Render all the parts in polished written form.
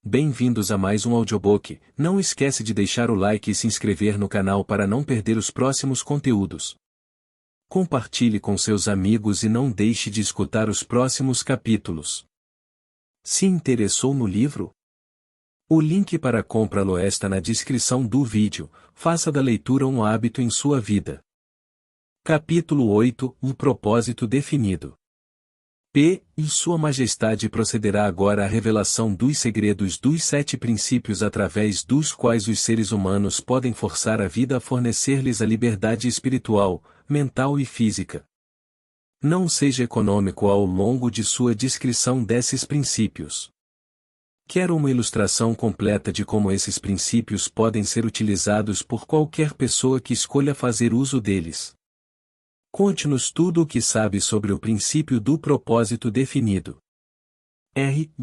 Bem-vindos a mais um audiobook. Não esquece de deixar o like e se inscrever no canal para não perder os próximos conteúdos. Compartilhe com seus amigos e não deixe de escutar os próximos capítulos. Se interessou no livro? O link para comprá-lo está na descrição do vídeo. Faça da leitura um hábito em sua vida. Capítulo 8 – Um propósito definido. E Sua Majestade procederá agora à revelação dos segredos dos 7 princípios através dos quais os seres humanos podem forçar a vida a fornecer-lhes a liberdade espiritual, mental e física. Não seja econômico ao longo de sua descrição desses princípios. Quero uma ilustração completa de como esses princípios podem ser utilizados por qualquer pessoa que escolha fazer uso deles. Conte-nos tudo o que sabe sobre o princípio do propósito definido.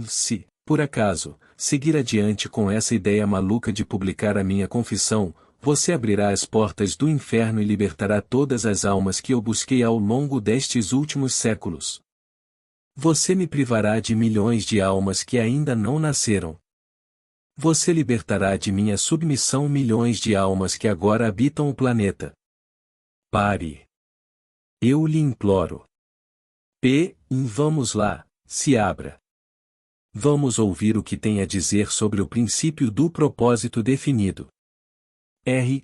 Se, por acaso, seguir adiante com essa ideia maluca de publicar a minha confissão, você abrirá as portas do inferno e libertará todas as almas que eu busquei ao longo destes últimos séculos. Você me privará de milhões de almas que ainda não nasceram. Você libertará de minha submissão milhões de almas que agora habitam o planeta. Pare. Eu lhe imploro. Vamos lá, se abra. Vamos ouvir o que tem a dizer sobre o princípio do propósito definido.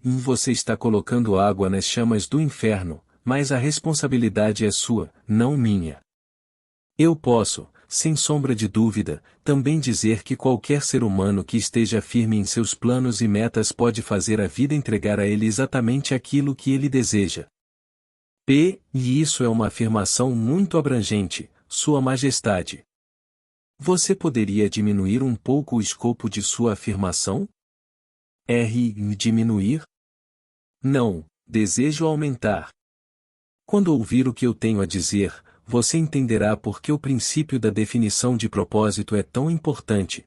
Você está colocando água nas chamas do inferno, mas a responsabilidade é sua, não minha. Eu posso, sem sombra de dúvida, também dizer que qualquer ser humano que esteja firme em seus planos e metas pode fazer a vida entregar a ele exatamente aquilo que ele deseja. E isso é uma afirmação muito abrangente, Sua Majestade. Você poderia diminuir um pouco o escopo de sua afirmação? Diminuir? Não, desejo aumentar. Quando ouvir o que eu tenho a dizer, você entenderá por que o princípio da definição de propósito é tão importante.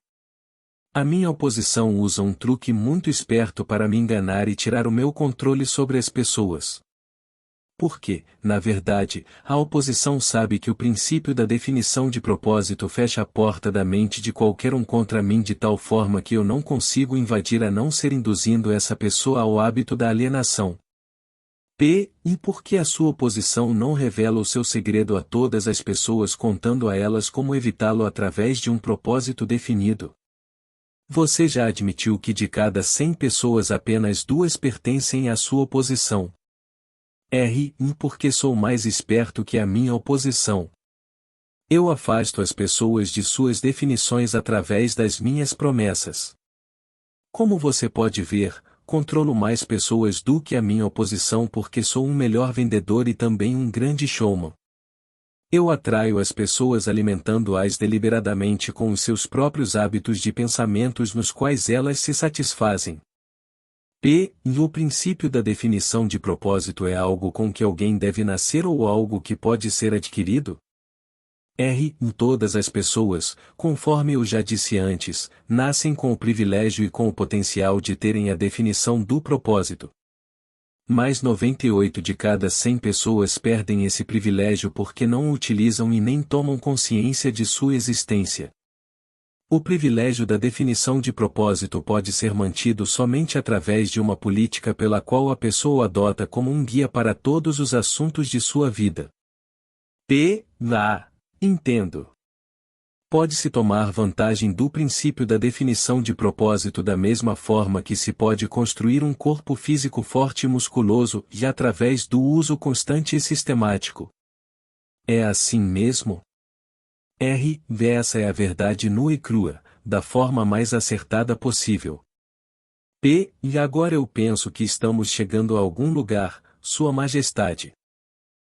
A minha oposição usa um truque muito esperto para me enganar e tirar o meu controle sobre as pessoas. Porque, na verdade, a oposição sabe que o princípio da definição de propósito fecha a porta da mente de qualquer um contra mim de tal forma que eu não consigo invadir a não ser induzindo essa pessoa ao hábito da alienação. E por que a sua oposição não revela o seu segredo a todas as pessoas contando a elas como evitá-lo através de um propósito definido? Você já admitiu que de cada 100 pessoas apenas 2 pertencem à sua oposição. Porque sou mais esperto que a minha oposição. Eu afasto as pessoas de suas definições através das minhas promessas. Como você pode ver, controlo mais pessoas do que a minha oposição porque sou um melhor vendedor e também um grande showman. Eu atraio as pessoas alimentando-as deliberadamente com os seus próprios hábitos de pensamentos nos quais elas se satisfazem. O princípio da definição de propósito é algo com que alguém deve nascer ou algo que pode ser adquirido? Todas as pessoas, conforme eu já disse antes, nascem com o privilégio e com o potencial de terem a definição do propósito. Mas 98 de cada 100 pessoas perdem esse privilégio porque não o utilizam e nem tomam consciência de sua existência. O privilégio da definição de propósito pode ser mantido somente através de uma política pela qual a pessoa o adota como um guia para todos os assuntos de sua vida. Entendo. Pode-se tomar vantagem do princípio da definição de propósito da mesma forma que se pode construir um corpo físico forte e musculoso e através do uso constante e sistemático. É assim mesmo? Essa é a verdade nua e crua, da forma mais acertada possível. E agora eu penso que estamos chegando a algum lugar, Sua Majestade.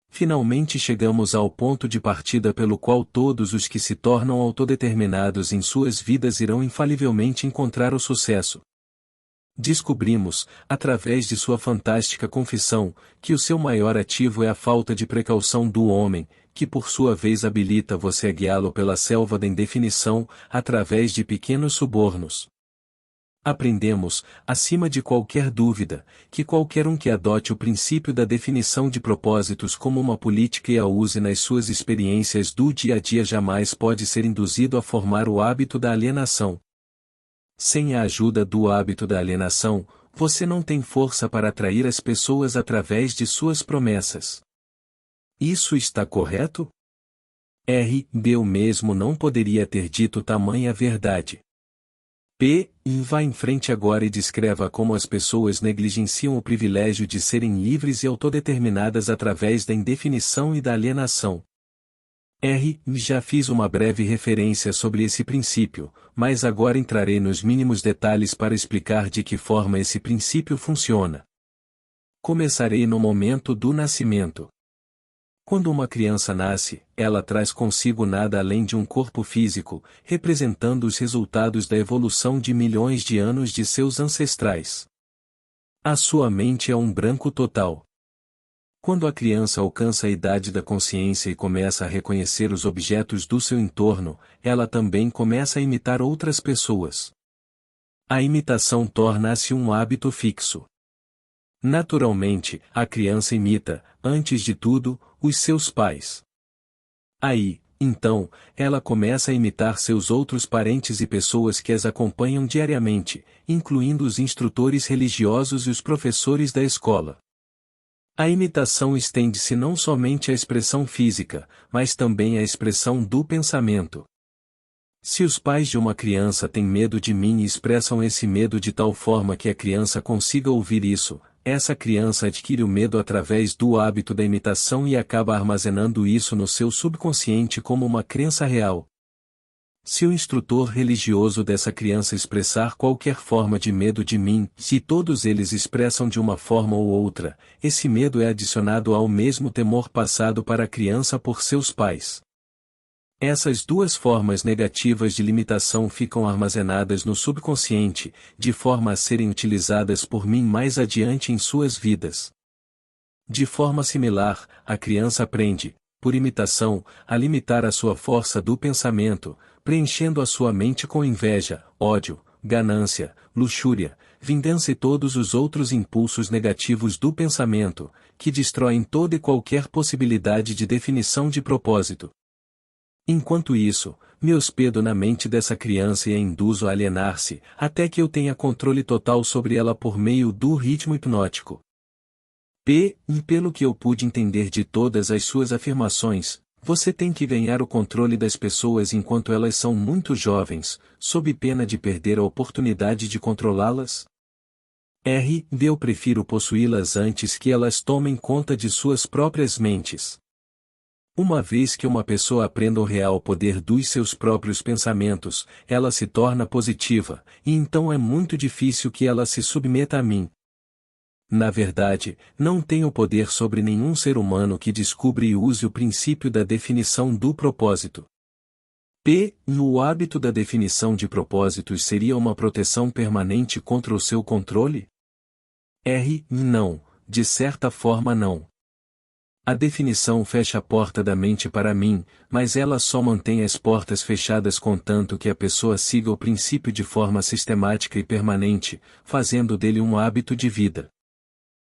Finalmente chegamos ao ponto de partida pelo qual todos os que se tornam autodeterminados em suas vidas irão infalivelmente encontrar o sucesso. Descobrimos, através de sua fantástica confissão, que o seu maior ativo é a falta de precaução do homem, que por sua vez habilita você a guiá-lo pela selva da indefinição, através de pequenos subornos. Aprendemos, acima de qualquer dúvida, que qualquer um que adote o princípio da definição de propósitos como uma política e a use nas suas experiências do dia a dia jamais pode ser induzido a formar o hábito da alienação. Sem a ajuda do hábito da alienação, você não tem força para atrair as pessoas através de suas promessas. Isso está correto? Eu mesmo não poderia ter dito tamanha verdade. Vá em frente agora e descreva como as pessoas negligenciam o privilégio de serem livres e autodeterminadas através da indefinição e da alienação. Já fiz uma breve referência sobre esse princípio, mas agora entrarei nos mínimos detalhes para explicar de que forma esse princípio funciona. Começarei no momento do nascimento. Quando uma criança nasce, ela traz consigo nada além de um corpo físico, representando os resultados da evolução de milhões de anos de seus ancestrais. A sua mente é um branco total. Quando a criança alcança a idade da consciência e começa a reconhecer os objetos do seu entorno, ela também começa a imitar outras pessoas. A imitação torna-se um hábito fixo. Naturalmente, a criança imita, antes de tudo, os seus pais. Aí, então, ela começa a imitar seus outros parentes e pessoas que as acompanham diariamente, incluindo os instrutores religiosos e os professores da escola. A imitação estende-se não somente à expressão física, mas também à expressão do pensamento. Se os pais de uma criança têm medo de mim e expressam esse medo de tal forma que a criança consiga ouvir isso, essa criança adquire o medo através do hábito da imitação e acaba armazenando isso no seu subconsciente como uma crença real. Se o instrutor religioso dessa criança expressar qualquer forma de medo de mim, se todos eles expressam de uma forma ou outra, esse medo é adicionado ao mesmo temor passado para a criança por seus pais. Essas duas formas negativas de limitação ficam armazenadas no subconsciente, de forma a serem utilizadas por mim mais adiante em suas vidas. De forma similar, a criança aprende, por imitação, a limitar a sua força do pensamento, preenchendo a sua mente com inveja, ódio, ganância, luxúria, vingança e todos os outros impulsos negativos do pensamento, que destroem toda e qualquer possibilidade de definição de propósito. Enquanto isso, me hospedo na mente dessa criança e a induzo a alienar-se, até que eu tenha controle total sobre ela por meio do ritmo hipnótico. E pelo que eu pude entender de todas as suas afirmações, você tem que ganhar o controle das pessoas enquanto elas são muito jovens, sob pena de perder a oportunidade de controlá-las? Eu prefiro possuí-las antes que elas tomem conta de suas próprias mentes. Uma vez que uma pessoa aprenda o real poder dos seus próprios pensamentos, ela se torna positiva, e então é muito difícil que ela se submeta a mim. Na verdade, não tenho poder sobre nenhum ser humano que descubra e use o princípio da definição do propósito. O hábito da definição de propósitos seria uma proteção permanente contra o seu controle? Não, de certa forma não. A definição fecha a porta da mente para mim, mas ela só mantém as portas fechadas contanto que a pessoa siga o princípio de forma sistemática e permanente, fazendo dele um hábito de vida.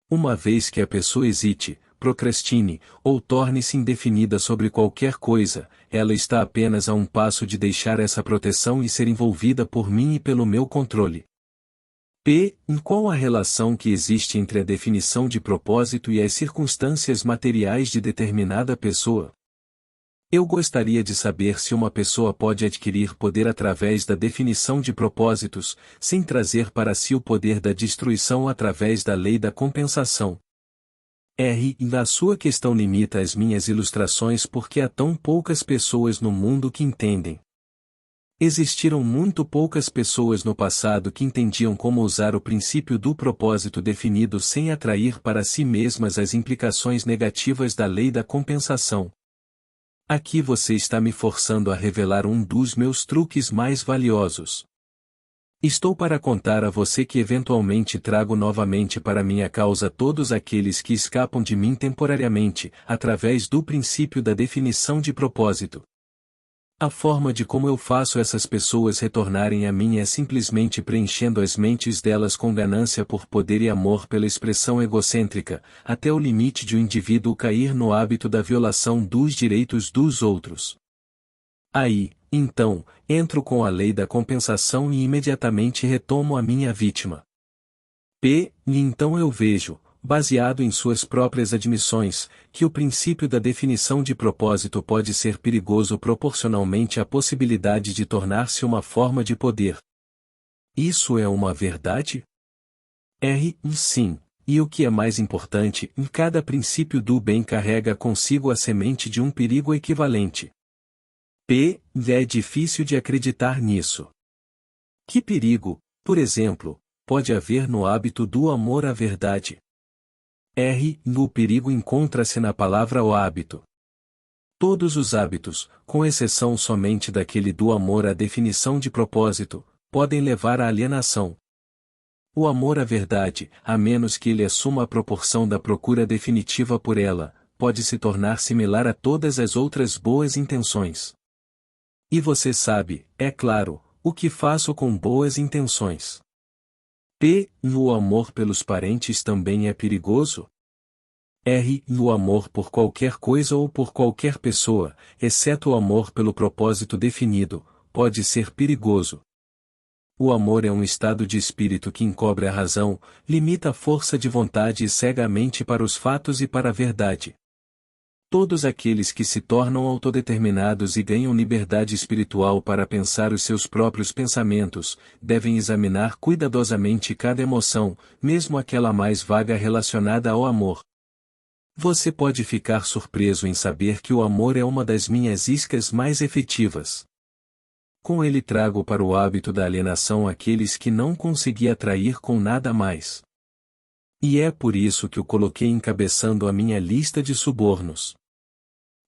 Uma vez que a pessoa hesite, procrastine, ou torne-se indefinida sobre qualquer coisa, ela está apenas a um passo de deixar essa proteção e ser envolvida por mim e pelo meu controle. Em qual a relação que existe entre a definição de propósito e as circunstâncias materiais de determinada pessoa? Eu gostaria de saber se uma pessoa pode adquirir poder através da definição de propósitos, sem trazer para si o poder da destruição através da lei da compensação. A sua questão limita as minhas ilustrações porque há tão poucas pessoas no mundo que entendem. Existiram muito poucas pessoas no passado que entendiam como usar o princípio do propósito definido sem atrair para si mesmas as implicações negativas da lei da compensação. Aqui você está me forçando a revelar um dos meus truques mais valiosos. Estou para contar a você que eventualmente trago novamente para minha causa todos aqueles que escapam de mim temporariamente, através do princípio da definição de propósito. A forma de como eu faço essas pessoas retornarem a mim é simplesmente preenchendo as mentes delas com ganância por poder e amor pela expressão egocêntrica, até o limite de o indivíduo cair no hábito da violação dos direitos dos outros. Aí, Então, entro com a lei da compensação e imediatamente retomo a minha vítima. E então eu vejo, baseado em suas próprias admissões, que o princípio da definição de propósito pode ser perigoso proporcionalmente à possibilidade de tornar-se uma forma de poder. Isso é uma verdade? Sim. E o que é mais importante, em cada princípio do bem carrega consigo a semente de um perigo equivalente. É difícil de acreditar nisso. Que perigo, por exemplo, pode haver no hábito do amor à verdade? O perigo encontra-se na palavra o hábito. Todos os hábitos, com exceção somente daquele do amor à definição de propósito, podem levar à alienação. O amor à verdade, a menos que ele assuma a proporção da procura definitiva por ela, pode se tornar similar a todas as outras boas intenções. E você sabe, é claro, o que faço com boas intenções. O amor pelos parentes também é perigoso? O amor por qualquer coisa ou por qualquer pessoa, exceto o amor pelo propósito definido, pode ser perigoso. O amor é um estado de espírito que encobre a razão, limita a força de vontade e cega a mente para os fatos e para a verdade. Todos aqueles que se tornam autodeterminados e ganham liberdade espiritual para pensar os seus próprios pensamentos, devem examinar cuidadosamente cada emoção, mesmo aquela mais vaga relacionada ao amor. Você pode ficar surpreso em saber que o amor é uma das minhas iscas mais efetivas. Com ele trago para o hábito da alienação aqueles que não consegui atrair com nada mais. E é por isso que o coloquei encabeçando a minha lista de subornos.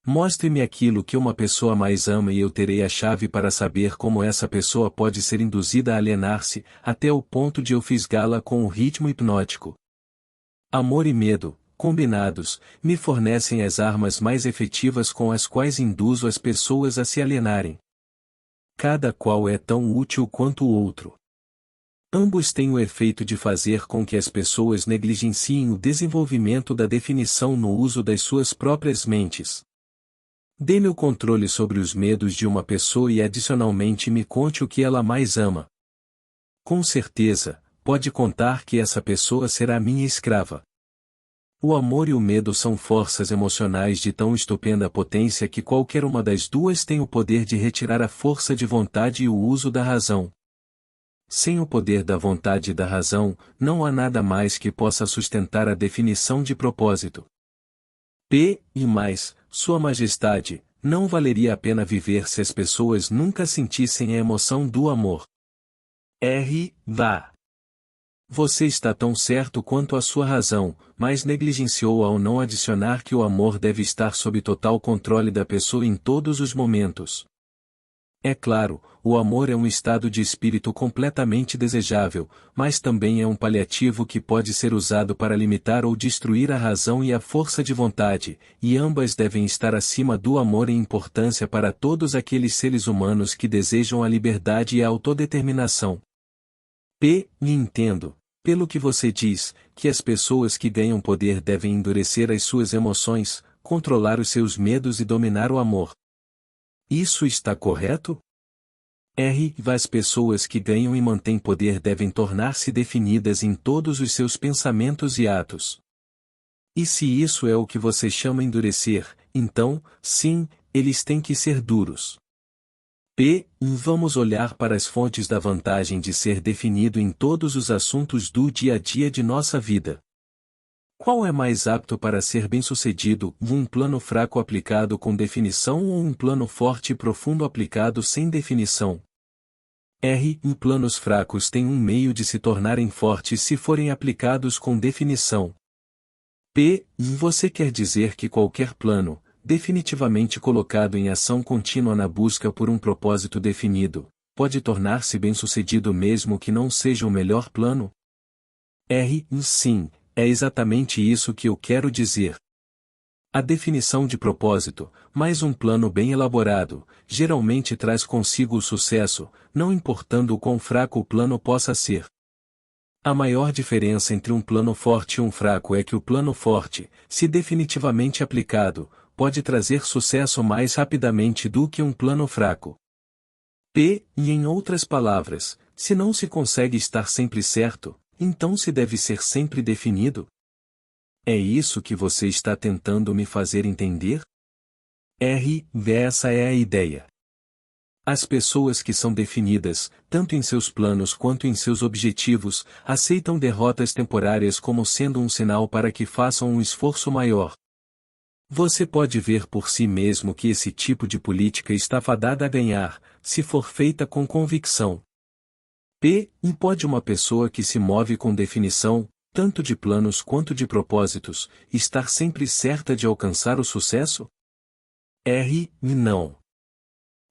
Mostre-me aquilo que uma pessoa mais ama e eu terei a chave para saber como essa pessoa pode ser induzida a alienar-se, até o ponto de eu fisgá-la com o ritmo hipnótico. Amor e medo, combinados, me fornecem as armas mais efetivas com as quais induzo as pessoas a se alienarem. Cada qual é tão útil quanto o outro. Ambos têm o efeito de fazer com que as pessoas negligenciem o desenvolvimento da definição no uso das suas próprias mentes. Dê-me o controle sobre os medos de uma pessoa e adicionalmente me conte o que ela mais ama. Com certeza, pode contar que essa pessoa será minha escrava. O amor e o medo são forças emocionais de tão estupenda potência que qualquer uma das duas tem o poder de retirar a força de vontade e o uso da razão. Sem o poder da vontade e da razão, não há nada mais que possa sustentar a definição de propósito. E mais, Sua Majestade, não valeria a pena viver se as pessoas nunca sentissem a emoção do amor. Vá. Você está tão certo quanto a sua razão, mas negligenciou ao não adicionar que o amor deve estar sob total controle da pessoa em todos os momentos. É claro, o amor é um estado de espírito completamente desejável, mas também é um paliativo que pode ser usado para limitar ou destruir a razão e a força de vontade, e ambas devem estar acima do amor em importância para todos aqueles seres humanos que desejam a liberdade e a autodeterminação. Entendo, pelo que você diz, que as pessoas que ganham poder devem endurecer as suas emoções, controlar os seus medos e dominar o amor. Isso está correto? As pessoas que ganham e mantêm poder devem tornar-se definidas em todos os seus pensamentos e atos. E se isso é o que você chama endurecer, então, sim, eles têm que ser duros. Vamos olhar para as fontes da vantagem de ser definido em todos os assuntos do dia a dia de nossa vida. Qual é mais apto para ser bem-sucedido, um plano fraco aplicado com definição ou um plano forte e profundo aplicado sem definição? Planos fracos têm um meio de se tornarem fortes se forem aplicados com definição. Você quer dizer que qualquer plano, definitivamente colocado em ação contínua na busca por um propósito definido, pode tornar-se bem-sucedido mesmo que não seja o melhor plano? Sim, é exatamente isso que eu quero dizer. A definição de propósito, mais um plano bem elaborado, geralmente traz consigo o sucesso, não importando o quão fraco o plano possa ser. A maior diferença entre um plano forte e um fraco é que o plano forte, se definitivamente aplicado, pode trazer sucesso mais rapidamente do que um plano fraco. P. E em outras palavras, se não se consegue estar sempre certo, então se deve ser sempre definido? É isso que você está tentando me fazer entender? Essa é a ideia. As pessoas que são definidas, tanto em seus planos quanto em seus objetivos, aceitam derrotas temporárias como sendo um sinal para que façam um esforço maior. Você pode ver por si mesmo que esse tipo de política está fadada a ganhar, se for feita com convicção. E pode uma pessoa que se move com definição, tanto de planos quanto de propósitos, estar sempre certa de alcançar o sucesso? Não.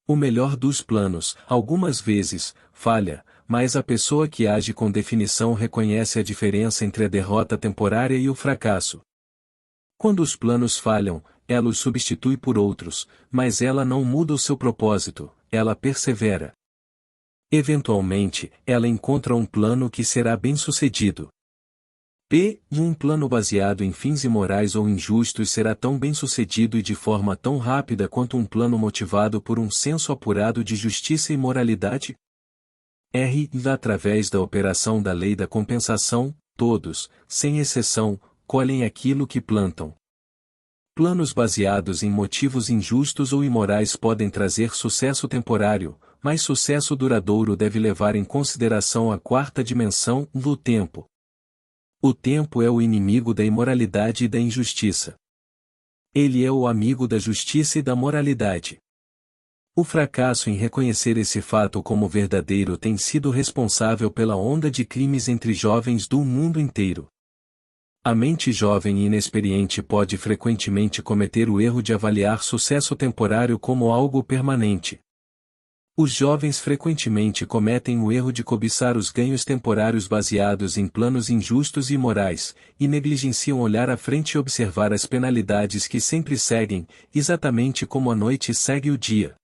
O melhor dos planos, algumas vezes, falha, mas a pessoa que age com definição reconhece a diferença entre a derrota temporária e o fracasso. Quando os planos falham, ela os substitui por outros, mas ela não muda o seu propósito, ela persevera. Eventualmente, ela encontra um plano que será bem-sucedido. E um plano baseado em fins imorais ou injustos será tão bem-sucedido e de forma tão rápida quanto um plano motivado por um senso apurado de justiça e moralidade? Através da operação da lei da compensação, todos, sem exceção, colhem aquilo que plantam. Planos baseados em motivos injustos ou imorais podem trazer sucesso temporário, mas sucesso duradouro deve levar em consideração a quarta dimensão, o tempo. O tempo é o inimigo da imoralidade e da injustiça. Ele é o amigo da justiça e da moralidade. O fracasso em reconhecer esse fato como verdadeiro tem sido responsável pela onda de crimes entre jovens do mundo inteiro. A mente jovem e inexperiente pode frequentemente cometer o erro de avaliar sucesso temporário como algo permanente. Os jovens frequentemente cometem o erro de cobiçar os ganhos temporários baseados em planos injustos e imorais, e negligenciam olhar à frente e observar as penalidades que sempre seguem, exatamente como a noite segue o dia.